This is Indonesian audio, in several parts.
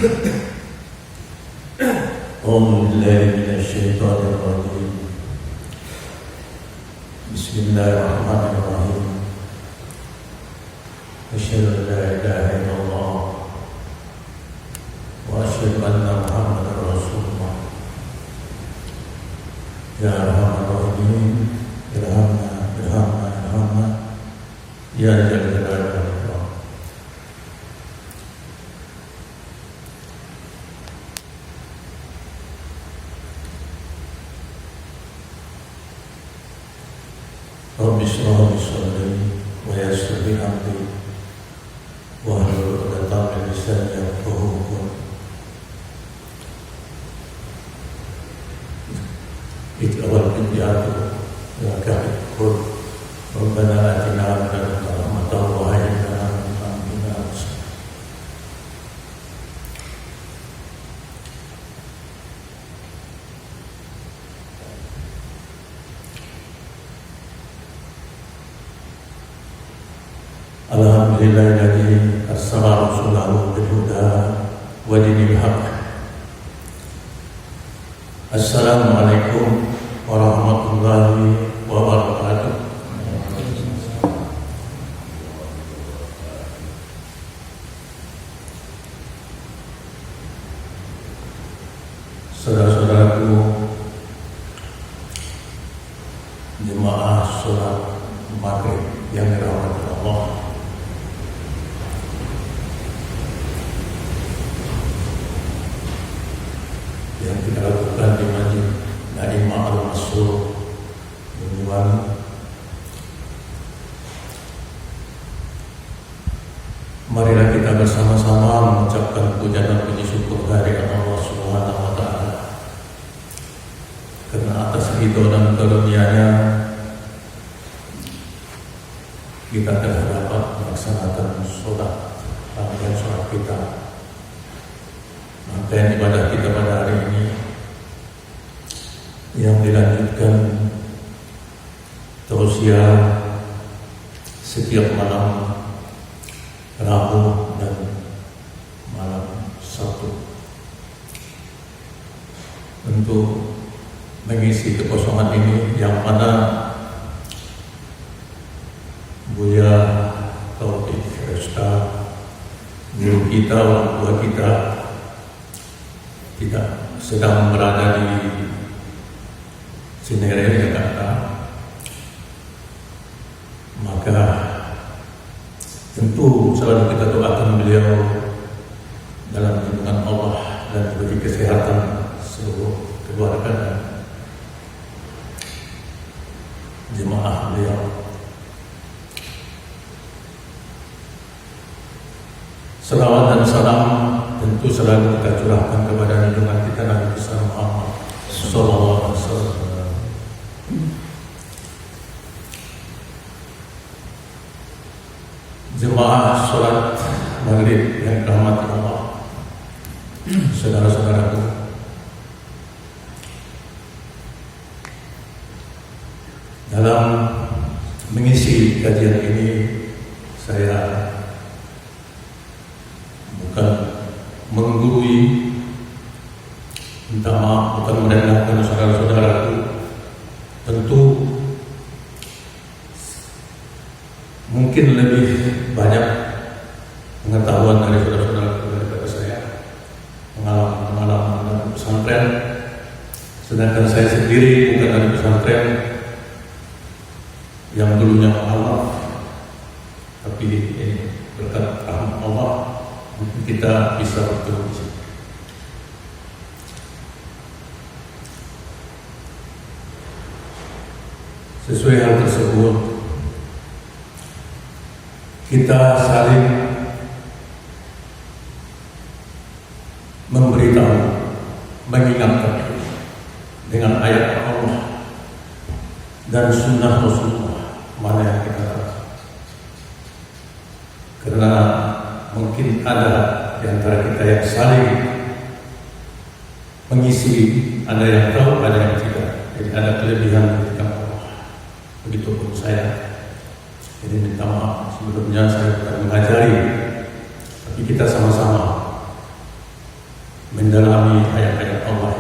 أعوذ بالله من الشيطان الرجيم. بسم الله الرحمن الرحيم. أشهد أن لا إله إلا الله وأشهد أن محمدا رسول الله. يا أرحم الراحمين ارحمنا ارحمنا ارحمنا يا ذا الجلال والإكرام. رب اشرح لي صدري ويسر لي أمري واحلل عقدة من لساني يفقهوا قولي. اقرأ بالآيات وكافئ القول. ربنا آتنا من لدنك رحمة وهيئ لنا من أمرنا رشدا. Alhamdulillahilladzi arsala rasulahu bil huda wa dinil haqq. Assalamualaikum warahmatullahi wabarakatuh. Saudara-saudaraku, jemaah sholat maghrib yang dirahmati Allah. Yang kita lakukan di Masjid Naimah Al-Masrur Banyuwangi. Marilah kita bersama-sama mengucapkan puja dan puji syukur kehadirat Allah Subhanahu wa Ta'ala, karena atas ridho dan karunia-Nya kita telah dapat melaksanakan rangkaian sholat kita. Rangkaian ibadah kita pada hari ini yang dilanjutkan tausiah setiap malam Rabu dan malam Sabtu untuk mengisi kekosongan ini yang mana Buya Taufik Resta, guru kita, orang tua kita, tidak sedang berada di Cinere, Jakarta, maka tentu selalu kita doakan beliau dalam lindungan Allah dan diberi kesehatan seluruh keluarga dan jemaah beliau. Salawat dan salam tentu selalu kita curahkan kepada junjungan kita Nabi besar Muhammad sallallahu alaihi wasallam. Jemaah sholat maghrib yang dirahmati Allah, saudara-saudaraku, dalam mengisi kajian ini saya bukan menggurui, minta maaf, bukan merendahkan saudara-saudaraku. Tentu mungkin lebih banyak pengetahuan dari saudara-saudaraku daripada saya, pengalaman dalam pesantren, sedangkan saya sendiri bukan dari pesantren yang dulunya mualaf, tapi ini berkat rahmat Allah mungkin kita bisa bertemu. Sesuai hal tersebut, kita saling memberitahu, mengingatkan dengan ayat Allah dan sunnah Rasulullah mana yang kita tahu. Karena mungkin ada di antara kita yang saling mengisi, ada yang tahu, ada yang tidak. Jadi ada kelebihan ketika begitupun saya. Jadi minta maaf sebelumnya saya bukan mengajari, tapi kita sama-sama mendalami ayat-ayat Allah.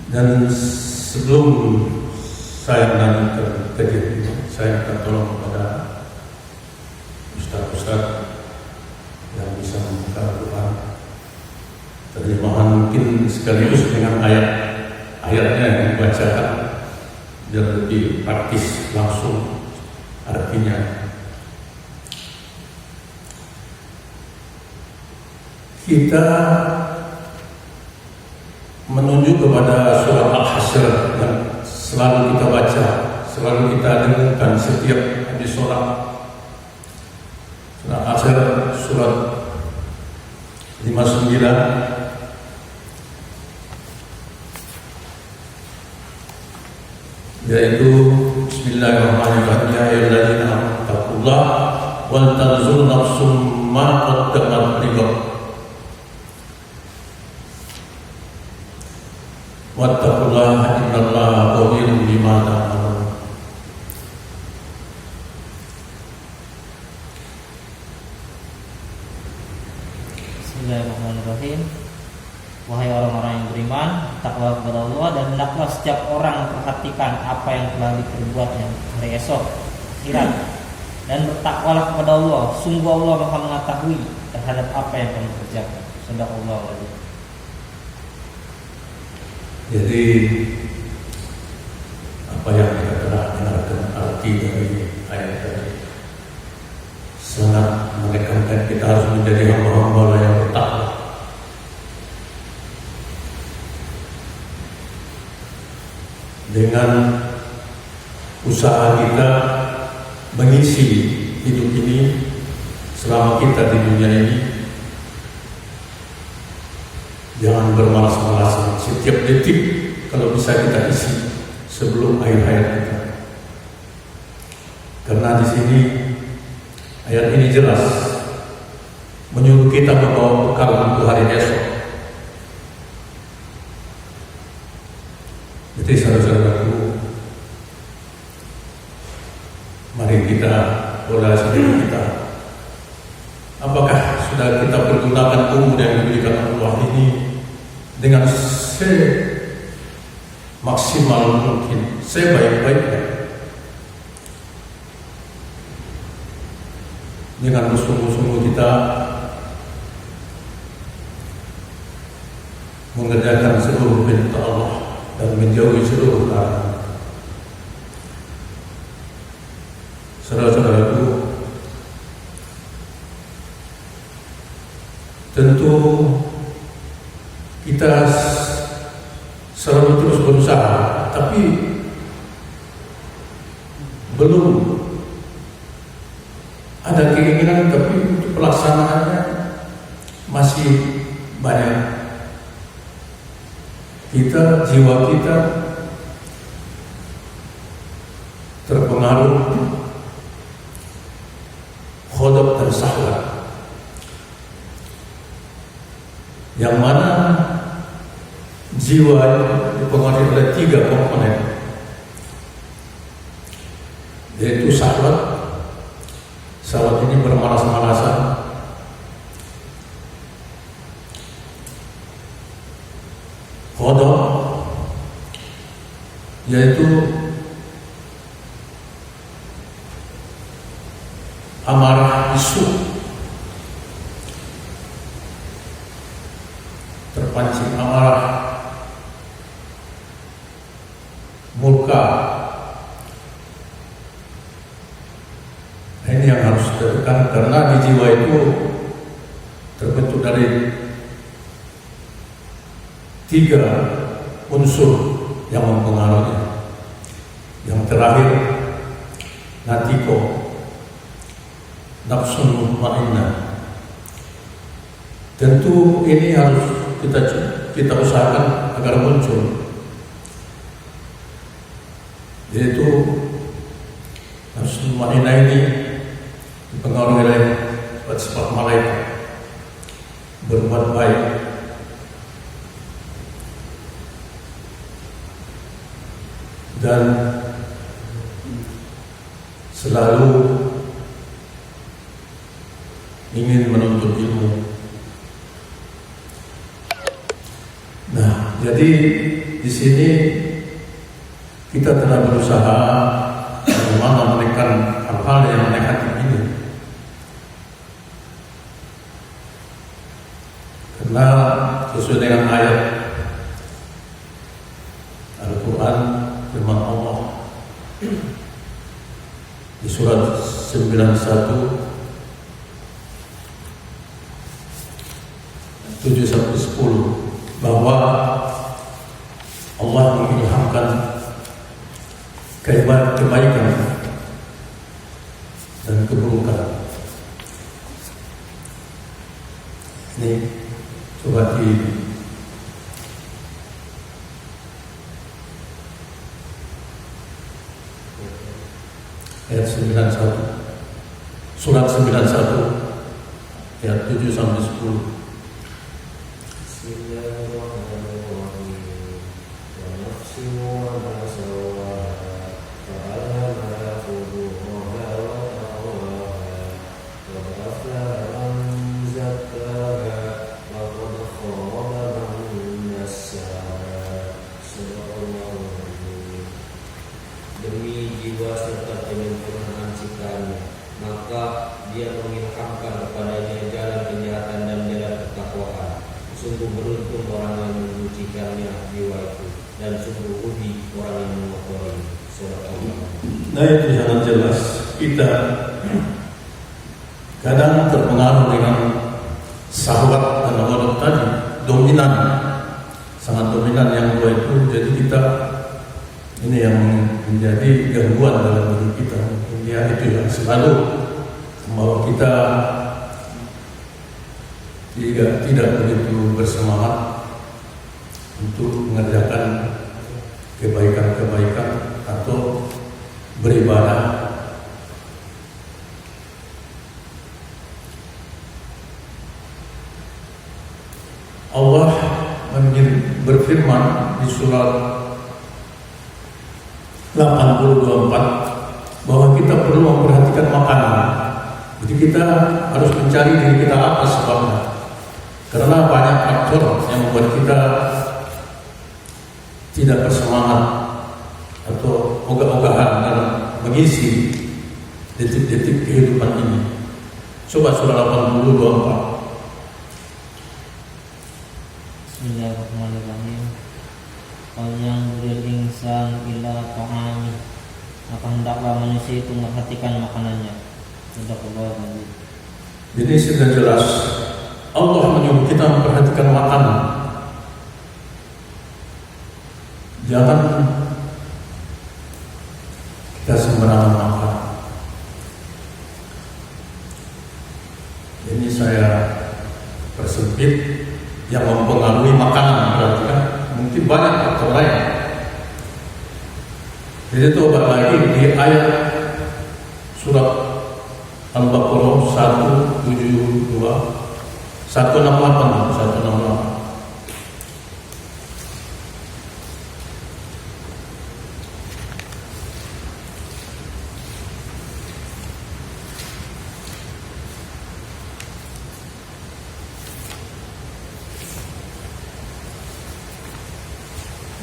Dan sebelum saya melanjutkan kajian ini, saya minta tolong kepada ustaz-ustaz yang bisa membuka Al-Quran terjemahan mungkin sekaligus dengan ayat-ayatnya yang dibacakan biar lebih praktis langsung artinya. Kita menuju kepada surat Al-Hasyr yang selalu kita baca, selalu kita dengarkan setiap habis sholat. Surat Al-Hasyr surat 59 yaitu Bismillahirrahmanirrahim, ya ayyuhalladzina amanu taqullaha wal tanzur nafsum ma qaddamat lighad wattaqullaha innallaha khabirum bima ta'malun. Bismillahirrahmanirrahim. Wahai orang-orang yang beriman, takwa kepada Allah dan hendaklah setiap orang perhatikan apa yang telah diperbuatnya hari esok akhirat, dan bertakwalah kepada Allah. Sungguh Allah Maha mengetahui terhadap apa yang kamu kerjakan. Shadaqallahu alaihi. Jadi apa yang kita telah dengarkan arti dari ayat tadi sangat menekankan kita harus menjadi hamba-hamba yang bertakwa. Dengan usaha kita mengisi hidup ini selama kita di dunia ini, jangan bermalas-malasan. Setiap detik kalau bisa kita isi sebelum akhir hayat kita. Karena di sini ayat ini jelas menyuruh kita membawa bekal untuk hari esok. Jadi saudara-saudaraku, mari kita evaluasi diri kita. Apakah sudah kita pergunakan umur yang diberikan Allah ini dengan semaksimal mungkin, sebaik-baiknya, dengan bersungguh-sungguh kita mengerjakan seluruh perintah Allah dan menjauhi seluruh larangan. Saudara-saudaraku, tentu kita selalu terus berusaha, tapi belum ada keinginan, tapi untuk pelaksanaannya masih banyak. Jiwa kita terpengaruh khodab dan syahwat, yang mana jiwa dipengaruhi oleh 3 komponen, yaitu syahwat. Syahwat ini bermalas-malasan, khodab yaitu amarah isu, terpancing amarah, murka. Ini yang harus ditekan, karena di jiwa itu terbentuk dari 3 unsur yang mempengaruhi. Yang terakhir, natiko, nafsun mutmainnah. Tentu ini harus kita usahakan agar muncul, yaitu nafsun mutmainnah ini dipengaruhi oleh sifat malaikat, berbuat baik, dan selalu ingin menuntut ilmu. Nah, jadi di sini kita telah berusaha bagaimana menekan hal-hal yang negatif ini. Karena sesuai dengan ayat Al-Quran firman Allah di surat 91 7-10 bahwa Allah mengilhamkan kebaikan dan keburukan. Ini coba di ayat 91, surat 91 ayat 7-10. Demi jiwa serta penyempurnaan sikapnya, maka dia mengilhamkan kepadanya jalan kejahatan dan jalan ketakwaan. Sungguh beruntung orang yang menyucikannya jiwa itu, dan sungguh rugi orang yang mengotori. Nah, itu sangat jelas. Kita kadang terpengaruh dengan syahwat dan hawa tadi, dominan, sangat dominan yang dua itu. Jadi kita ini yang menjadi gangguan dalam diri kita. Ya, itu yang selalu membawa kita tidak begitu bersemangat untuk mengerjakan kebaikan-kebaikan atau beribadah. Allah berfirman di surat 84 bahwa kita perlu memperhatikan makanan. Jadi kita harus mencari diri kita apa sebabnya. Karena banyak faktor yang membuat kita tidak bersemangat atau ogah-ogahan dalam mengisi detik-detik kehidupan ini. Coba surah 80 24. Bismillahirrahmanirrahim. Qul yanzurul insan ila ta'ami. Maka hendaklah manusia itu memperhatikan makanannya. Sadaqallahu alazim. Jadi sudah jelas Allah menyuruh kita memperhatikan makanan. Jangan kita sembarangan makan. Ini saya persempit yang mempengaruhi makanan, berarti kan mungkin banyak faktor lain. Jadi itu lagi di ayat surat Al-Baqarah 168.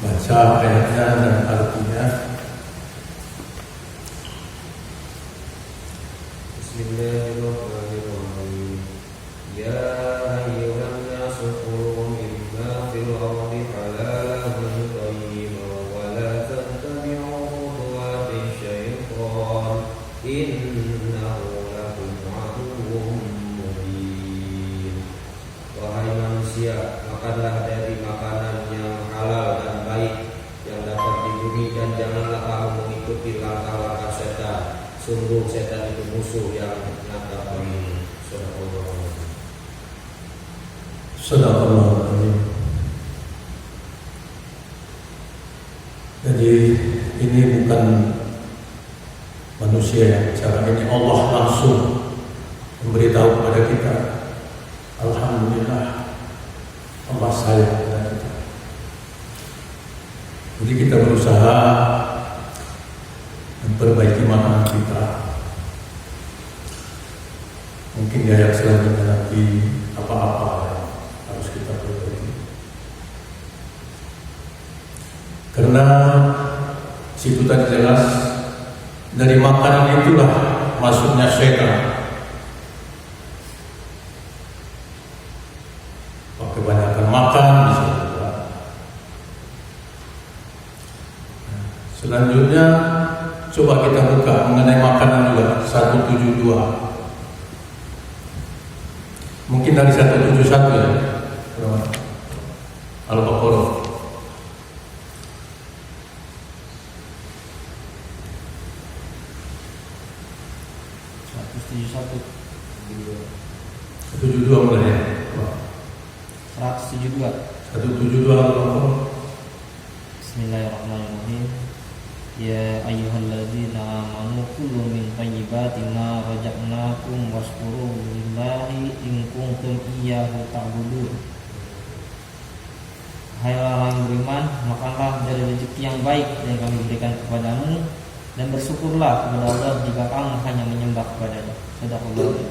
Baca ayatnya dan artinya. Bismillahirrahmanirrahim. Ya ayyuhan nasu kulu mimma fil ardi halalan thayyiban wa la tattabi'u khutuwati syaitan innahu lakum aduwwun mubin. Wahai manusia, makanlah dari makanan yang halal dan baik yang dapat di bumi, dan janganlah kamu mengikuti langkah-langkah setan. Sungguh setan itu musuh yang nyata bagimu. Sadaqallahu alazim. Jadi ini bukan manusia yang bicara, ini Allah langsung memberitahu kepada kita. Alhamdulillah, Allah sayang kepada kita. Jadi kita berusaha memperbaiki makanan kita. Mungkin Mungkin di ayat selanjutnya nanti apa-apa yang harus kita perbaiki. Karena situ tadi jelas dari makanan itulah masuknya syaitan. Kebanyakan makan bisa juga. Selanjutnya coba kita buka mengenai makanan juga 172. Mungkin dari 171 ya. Al-Baqarah. Tujuh dua mulai ya. 172. 172 Al-Baqarah. Bismillahirrahmanirrahim. Ya ayyuhalladzina amanu kulu min thayyibati ma razaqnakum washkuru lillahi in kuntum iyyahu ta'budun. Hai orang yang beriman, makanlah dari rezeki yang baik yang kami berikan kepadamu dan bersyukurlah kepada Allah jika kamu hanya menyembah kepada-Nya. Sadaqallahu adzim.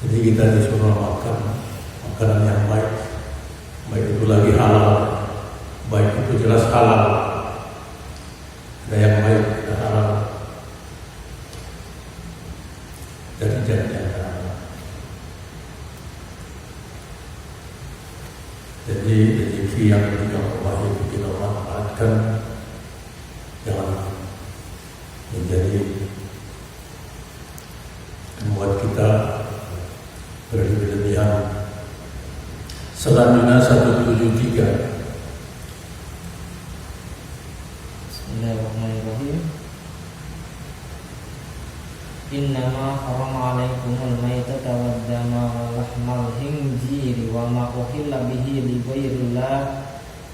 Jadi kita disuruh makan makanan yang baik. Baik itu lagi halal, baik itu jelas halal. Ada yang baik, ada halal. Dari janjian halal. Jadi rezeki yang diberikan Allah itu kita manfaatkan, jangan menjadi membuat kita berlebihan. Selanjutnya 173. Bismillahirrahmanirrahim. Innama harama alaikumul maitata wad dama wa lahmal khinziri wa ma uhilla bihi li ghairillah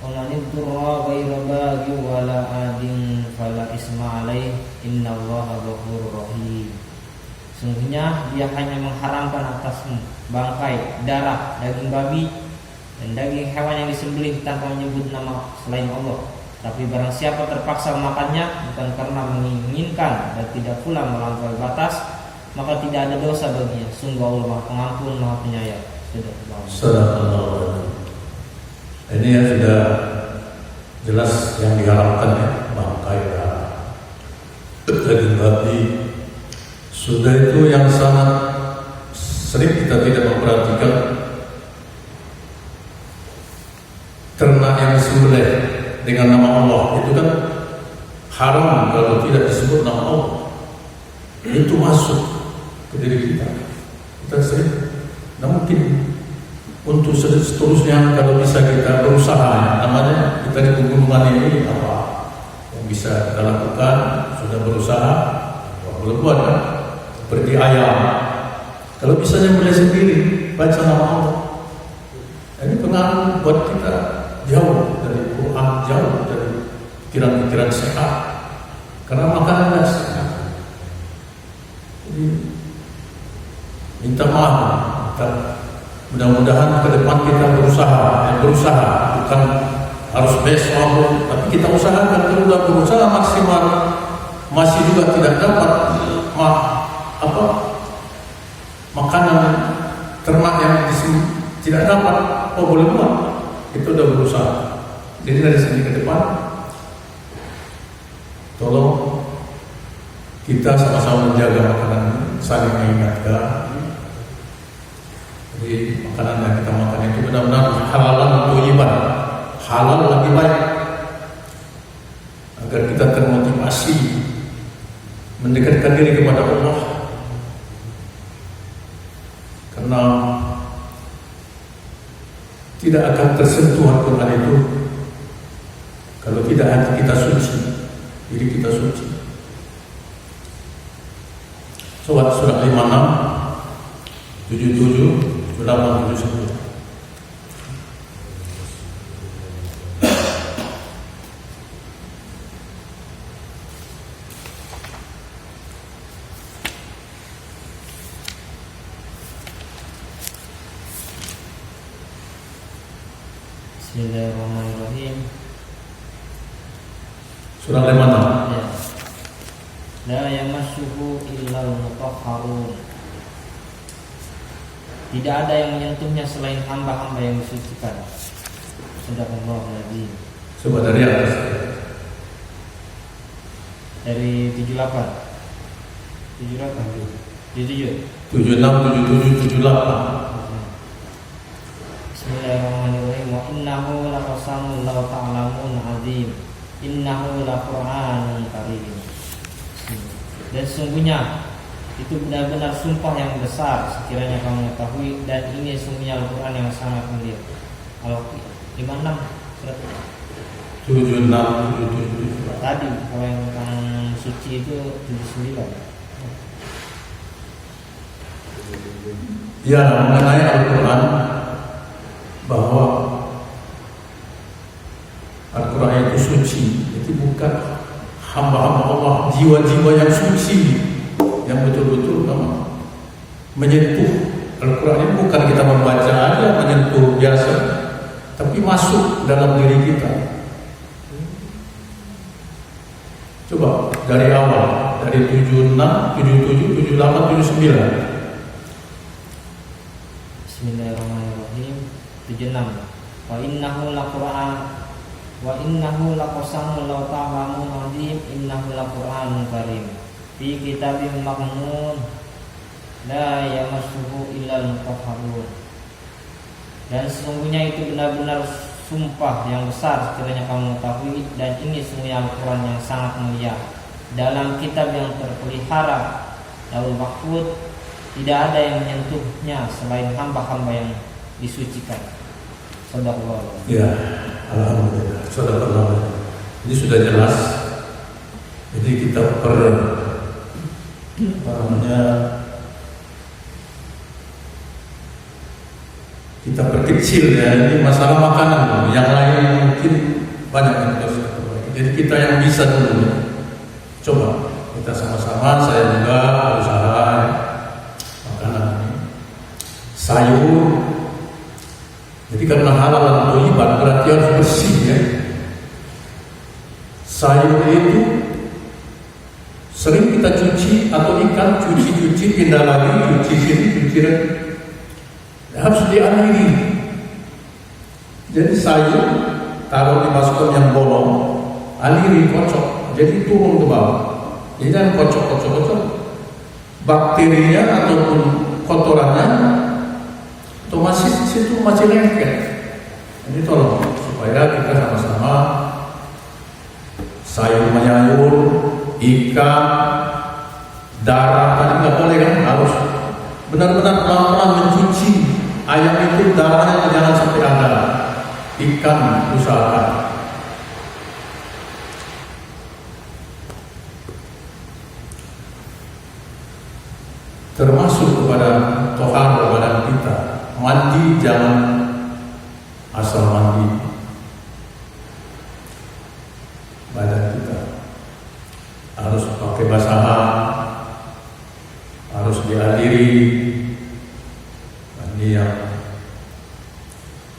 wa man ittara ghaira baghi wa la adin fala isma alaihi innallaha ghafurur rahim. Sungguhnya dia hanya mengharamkan atasmu bangkai, darah, daging babi dan daging hewan yang disembelih tanpa menyebut nama selain Allah. Tapi barang siapa terpaksa memakannya bukan karena menginginkan dan tidak pula melampaui batas, maka tidak ada dosa baginya. Sungguh Allah Maha Pengampun, Maha Penyayang. Sadaqallahu. Ini yang sudah jelas yang diharapkan ya, bangkai daging babi. Sudah itu yang sangat sering kita tidak memperhatikan. Ternak yang disembelih dengan nama Allah itu kan haram kalau tidak disebut nama Allah. Itu masuk ke diri kita. Kita sering. Nah mungkin untuk seterusnya kalau bisa kita berusaha, namanya kita di pegunungan ini apa yang bisa kita lakukan, sudah berusaha, boleh buat kan? Seperti ayam. Kalau bisa nyembelih sendiri, baca nama Allah. Ini pengaruh buat kita jauh dari Quran, jauh dari pikiran-pikiran sehat. Karena makanannya sehat. Jadi minta maaf, mudah-mudahan ke depan kita berusaha, bukan harus besok, tapi kita usahakan. Kalau sudah berusaha maksimal, masih juga tidak dapat makanan ternak yang tidak dapat, boleh buat. Itu udah berusaha. Jadi dari sini ke depan, tolong kita sama-sama menjaga makanan, saling mengingatkan. Jadi makanan yang kita makan itu benar-benar halalan untuk ibadah, halal lebih baik, agar kita termotivasi mendekatkan diri kepada Allah. Karena tidak akan tersentuh Al-Quran itu kalau tidak hati kita suci, diri kita suci. Surat 56, 77, 8, 79. Bismillahirrahmanirrahim. Surah 56. Ya. la yamassuhu illal mutahharun. Tidak ada yang menyentuhnya selain hamba-hamba yang disucikan. Sadaqallahu alazim. Coba dari atas. Dari 78. 77. 76, 77, 78. Bismillahirrahmanirrahim. Wa innahu laqasamun law ta'lamun azim. Innahu laqur'anun karim. Dan sesungguhnya itu benar-benar sumpah yang besar sekiranya kamu mengetahui, dan ini sungguhnya Al-Quran yang sangat mulia. Al-56 surat 76, 77. tadi, kalau yang suci itu 79. Ya, mengenai Al-Quran, bahwa Al-Quran itu suci, itu bukan hamba-hamba Allah, jiwa-jiwa yang suci, yang betul-betul menyentuh. Al-Quran ini bukan kita membaca aja, menyentuh biasa, tapi masuk dalam diri kita. Coba dari awal, dari 76, 77, 78, 79. Bismillahirrahmanirrahim. 76. Wa innahu laqur'an wa innahu laqasamun law ta'lamun azim. Innahu laqur'anun karim fi kitabim maknun la yamassuhu illal mutahharun. Dan sesungguhnya itu benar-benar sumpah yang besar sekiranya kamu mengetahui, dan ini sungguhnya Al-Quran yang sangat mulia dalam kitab yang terpelihara Lauhul Mahfuz. Tidak ada yang menyentuhnya selain hamba-hamba yang disucikan. Sadaqallah. Ya, alhamdulillah. Sadaqallah. Ini sudah jelas. Jadi kita kita perkecil ya, ini masalah makanan. Yang lain mungkin banyak yang harus kita perbaiki. Jadi kita yang bisa dulu. Coba kita sama-sama, saya juga usaha makanan ini. Sayur. Jadi karena halal dan thayyiban berarti harus bersih ya. Sayur itu sering kita cuci, atau ikan cuci, pindah lagi, cuci sini, cuci lagi. Harus dialiri. Jadi sayur taruh di baskom yang bolong, aliri, kocok, jadi turun ke bawah. Jadi jangan kocok. Bakterinya ataupun kotorannya otomatis situ masih lengket. Jadi tolong supaya kita sama-sama sayur mayur, ikan, darah tadi nggak boleh kan, harus benar-benar pelan-pelan mencuci. Ayam itu darahnya jangan sampai ada. Ikan usahakan. Termasuk kepada tohar badan kita. Mandi jangan asal mandi badan kita. Harus pakai basahan, harus dialiri, mandi yang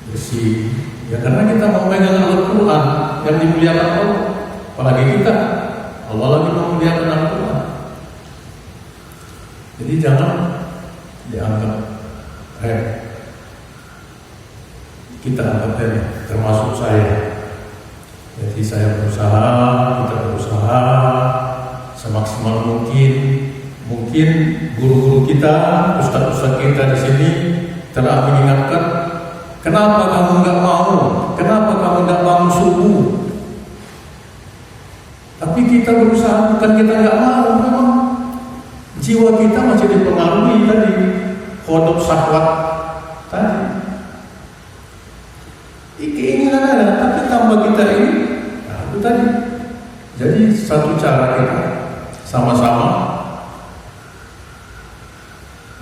bersih. Ya karena kita mau memegang Al-Quran yang dimuliakan Allah. Apalagi kita, Allah lagi memuliakan Al-Quran. Jadi jangan dianggap remeh. Kita anggap remeh, termasuk saya. Jadi saya berusaha, kita berusaha semaksimal mungkin. Mungkin guru-guru kita, ustaz-ustaz kita di sini telah mengingatkan, kenapa kamu nggak mau? Kenapa kamu nggak bangun subuh? Tapi kita berusaha, bukan kita nggak mau, memang jiwa kita masih dipengaruhi tadi kodok syahwat tadi. Keinginan ada, tapi tambah kita ini, nah itu tadi. Jadi satu cara kita sama-sama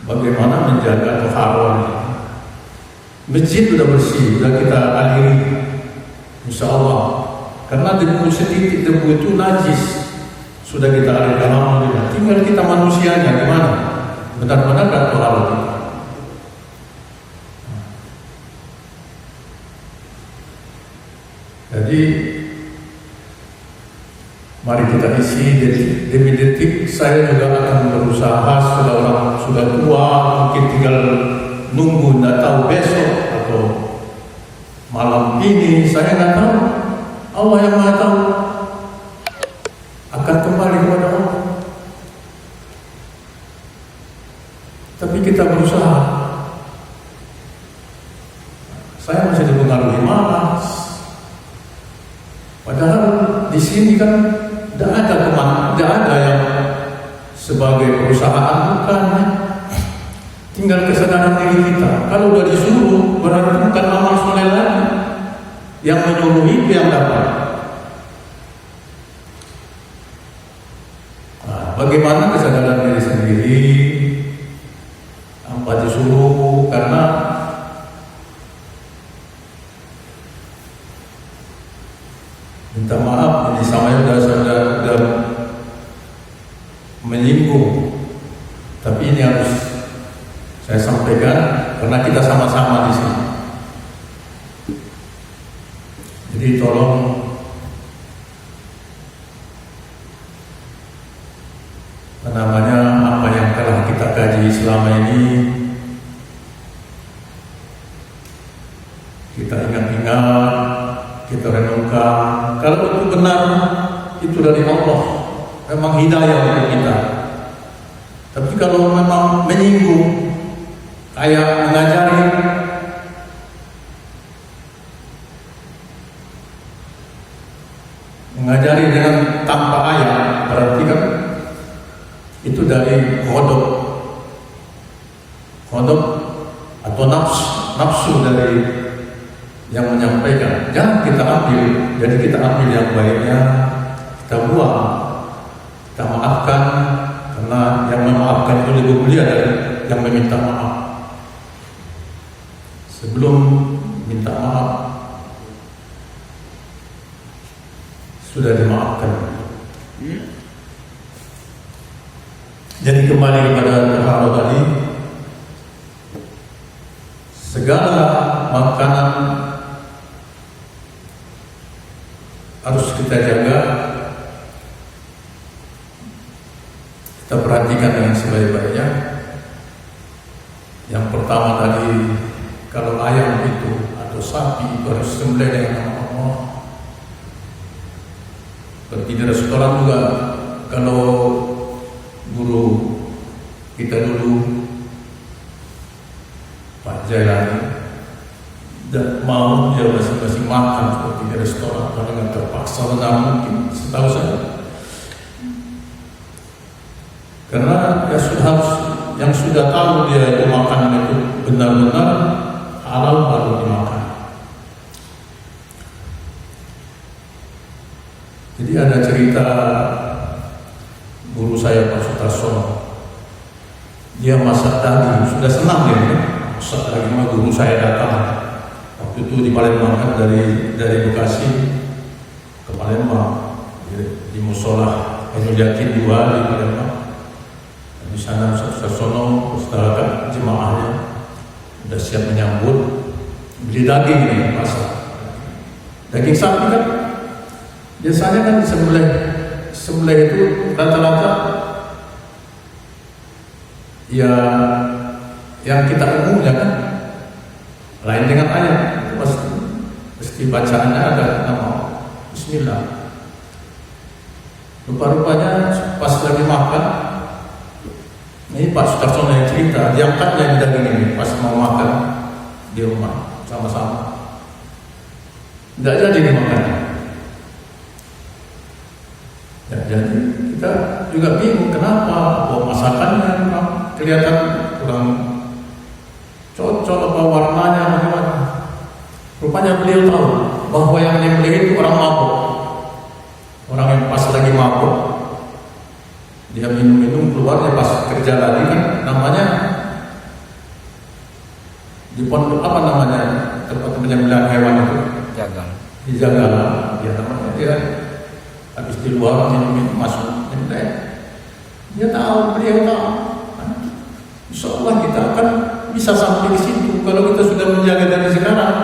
bagaimana menjaga toharoh ini. Masjid sudah bersih, sudah kita aliri, insya Allah. Karena debu setitik debu itu najis, sudah kita aliri, alhamdulillah. Tinggal kita manusianya gimana? Benar-benar dan toharoh kita. Jadi Mari kita isi demi detik. Saya juga akan berusaha, sudah orang sudah tua, mungkin tinggal nunggu, tidak tahu besok atau malam ini, saya nggak tahu. Allah yang Maha tahu. Akan kembali kepada Allah. Tapi kita berusaha. Saya masih dipengaruhi malas. Padahal di sini kan tidak ada yang sebagai perusahaan, bukan. Tinggal kesadaran diri kita. Kalau sudah disuruh, berarti bukan amal soleh lagi. Yang menyuruh itu yang dapat. Nah, bagaimana kesadaran diri sendiri? Apa disuruh? Karena minta maaf, ini sama sudah menyinggung. Tapi ini harus saya sampaikan karena kita sama-sama di sini. Jadi tolong apa yang telah kita kaji selama ini kita ingat-ingat, kita renungkan. Kalau itu benar, itu dari Allah, memang hidayah untuk kita. Tapi kalau memang menyinggung, kayak mengajari dengan tanpa ayat, berarti kan itu dari kodok atau nafsu dari yang menyampaikan. Jangan kita ambil, jadi kita ambil yang baiknya, kita buang, kita maafkan, karena yang memaafkan itu lebih mulia dari yang meminta maaf. Sebelum minta maaf sudah dimaafkan. Jadi kembali kepada Tuhan tadi, segala makanan harus kita jaga, kita perhatikan dengan sebaik-baiknya. Yang pertama tadi, kalau ayam itu atau sapi itu harus sembelih dengan nama Allah. Seperti di restoran juga, kalau guru kita dulu Pak Jailani tidak mau dia masing-masing makan seperti di restoran karena nggak terpaksa, benar mungkin setahu saya. Karena ya yang sudah tahu dia itu makanan itu benar-benar halal baru dimakan. Jadi ada cerita guru saya Pak Sutarsono, dia masak daging, sudah senang dia masak daging. Guru saya datang waktu itu di Palembang, kan dari Bekasi ke Palembang di musola Ainul Yakin 2 di Palembang. Di sana Pak Sutarsono bersama jemaahnya sudah siap menyambut, beli daging ini masak daging sapi kan. Biasanya kan sembelih itu rata-rata ya yang kita umumnya kan, lain dengan ayat itu pasti bacaannya ada nama Bismillah. Rupa-rupanya pas lagi makan, ini Pak Sutarsono yang cerita, diangkatnya daging ini pas mau makan di rumah sama-sama, tidak jadi dimakan. Ya, jadi kita juga bingung kenapa masakannya kelihatan kurang cocok, apa warnanya bagaimana. Rupanya beliau tahu bahwa yang menyembelih itu orang mabuk, orang yang pas lagi mabuk, dia minum keluarnya pas kerja lagi kan, namanya di pondok apa namanya tempat penyembelihan hewan itu? Jagal. Di Jagal, ya namanya dia. Habis di luar minum masuk nyembelih, dia tahu, beliau tahu. Insya Allah kita akan bisa sampai di situ kalau kita sudah menjaga dari sekarang.